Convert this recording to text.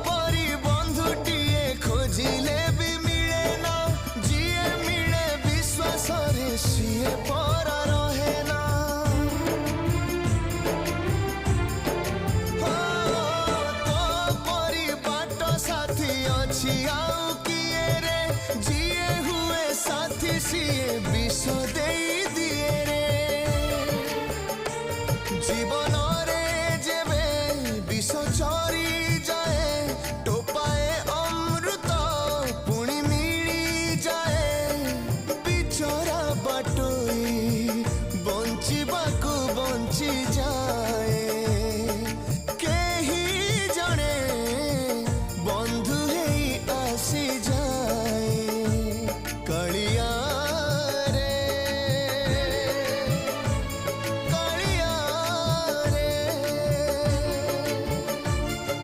परी बंधुटीए खोजिले भी मिले ना, जिए मिले विश्वास रे सीए पर रहे ना। तो परी बाट साथी अच्छी आउ किए रे, जिए हुए साथी सीए विष दे दिए रे। जीवन रे जेबे विष चरी जाए